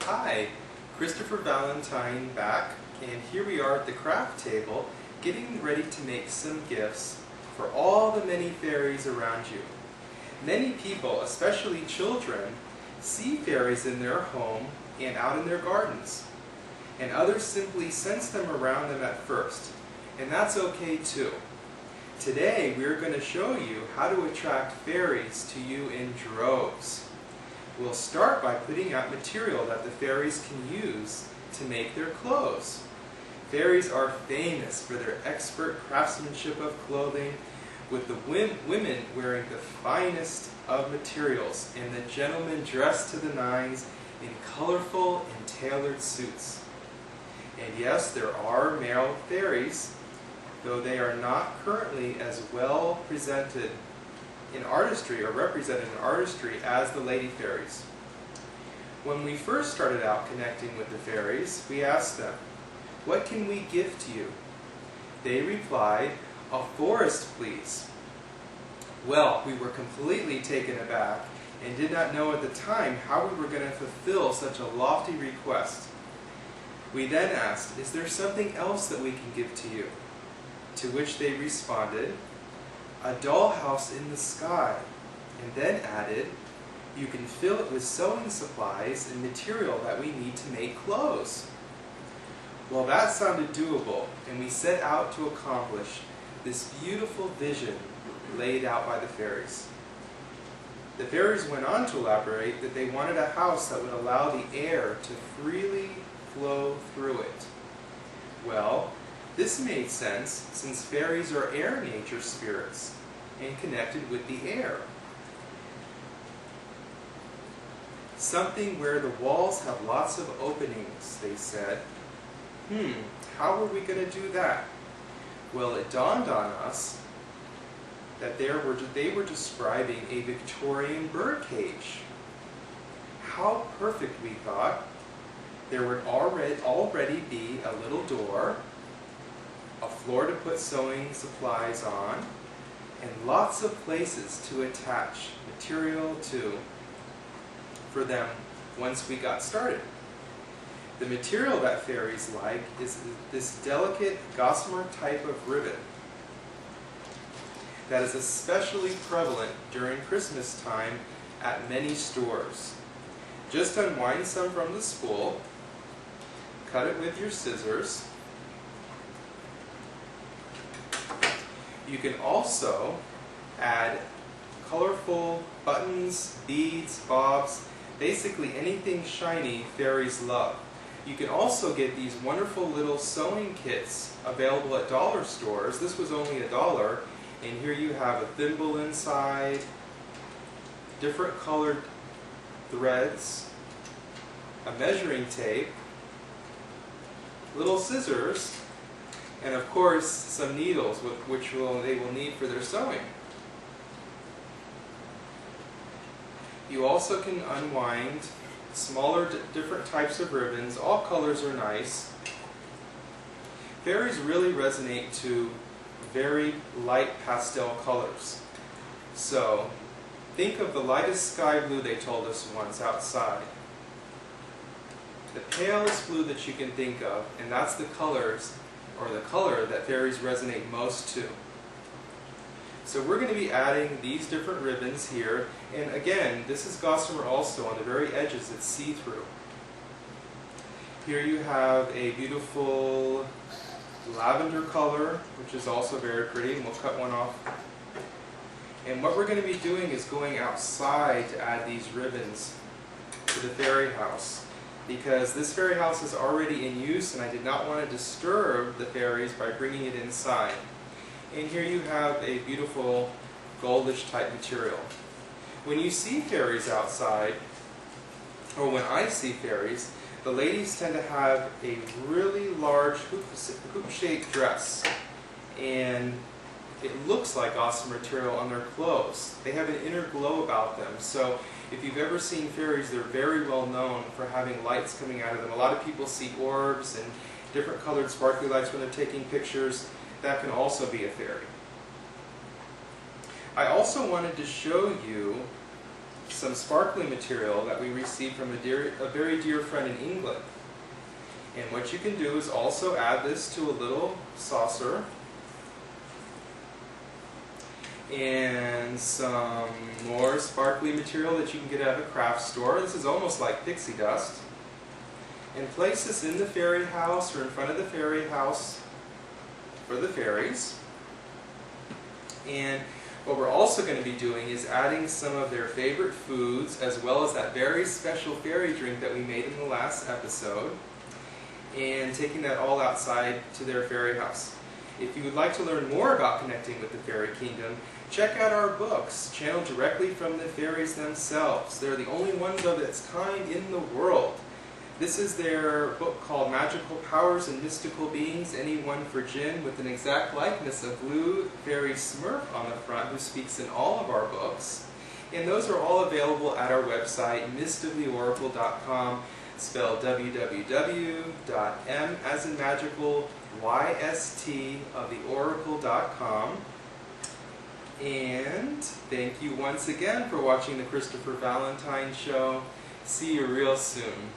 Hi, Christopher Valentine back, and here we are at the craft table getting ready to make some gifts for all the many fairies around you. Many people, especially children, see fairies in their home and out in their gardens, and others simply sense them around them at first, and that's okay too. Today we're going to show you how to attract fairies to you in droves. We'll start by putting out material that the fairies can use to make their clothes. Fairies are famous for their expert craftsmanship of clothing, with the women wearing the finest of materials and the gentlemen dressed to the nines in colorful and tailored suits. And yes, there are male fairies, though they are not currently as well presented in artistry or represented in artistry as the lady fairies. When we first started out connecting with the fairies, we asked them, "What can we give to you?" They replied, "A forest, please." Well, we were completely taken aback and did not know at the time how we were going to fulfill such a lofty request. We then asked, "Is there something else that we can give to you?" To which they responded, "A dollhouse in the sky," and then added, "You can fill it with sewing supplies and material that we need to make clothes." Well, that sounded doable, and we set out to accomplish this beautiful vision laid out by the fairies. The fairies went on to elaborate that they wanted a house that would allow the air to freely flow through it. Well, this made sense since fairies are air nature spirits and connected with the air. Something where the walls have lots of openings, they said. How are we going to do that? Well, it dawned on us that they were describing a Victorian birdcage. How perfect, we thought. There would already be a little door, a floor to put sewing supplies on, and lots of places to attach material to for them once we got started. The material that fairies like is this delicate gossamer type of ribbon that is especially prevalent during Christmas time at many stores. Just unwind some from the spool, cut it with your scissors. You can also add colorful buttons, beads, bobs, basically anything shiny fairies love. You can also get these wonderful little sewing kits available at dollar stores. This was only $1, and here you have a thimble inside, different colored threads, a measuring tape, little scissors, and of course some needles which they will need for their sewing. You also can unwind smaller different types of ribbons. All colors are nice. Fairies really resonate to very light pastel colors. So think of the lightest sky blue, they told us once, outside. The palest blue that you can think of, and that's the colors or the color that fairies resonate most to. So we're going to be adding these different ribbons here, and again, this is gossamer also. On the very edges it's see-through. Here you have a beautiful lavender color, which is also very pretty, and we'll cut one off. And what we're going to be doing is going outside to add these ribbons to the fairy house, because this fairy house is already in use and I did not want to disturb the fairies by bringing it inside. And here you have a beautiful goldish type material. When you see fairies outside, or when I see fairies, the ladies tend to have a really large hoop-shaped dress, and it looks like awesome material on their clothes. They have an inner glow about them. So if you've ever seen fairies, they're very well known for having lights coming out of them. A lot of people see orbs and different colored sparkly lights when they're taking pictures. That can also be a fairy. I also wanted to show you some sparkly material that we received from a very dear friend in England. And what you can do is also add this to a little saucer and some more sparkly material that you can get at a craft store. This is almost like pixie dust. And place this in the fairy house or in front of the fairy house for the fairies. And what we're also going to be doing is adding some of their favorite foods as well as that very special fairy drink that we made in the last episode, and taking that all outside to their fairy house. If you would like to learn more about connecting with the fairy kingdom, check out our books, channeled directly from the fairies themselves. They're the only ones of its kind in the world. This is their book called Magical Powers and Mystical Beings, Any One for Jinn, with an exact likeness of Blue Fairy Smurf on the front, who speaks in all of our books. And those are all available at our website, mistoftheoracle.com, spelled www.m as in magical, YST of the oracle.com. And thank you once again for watching the Christopher Valentine Show. See you real soon.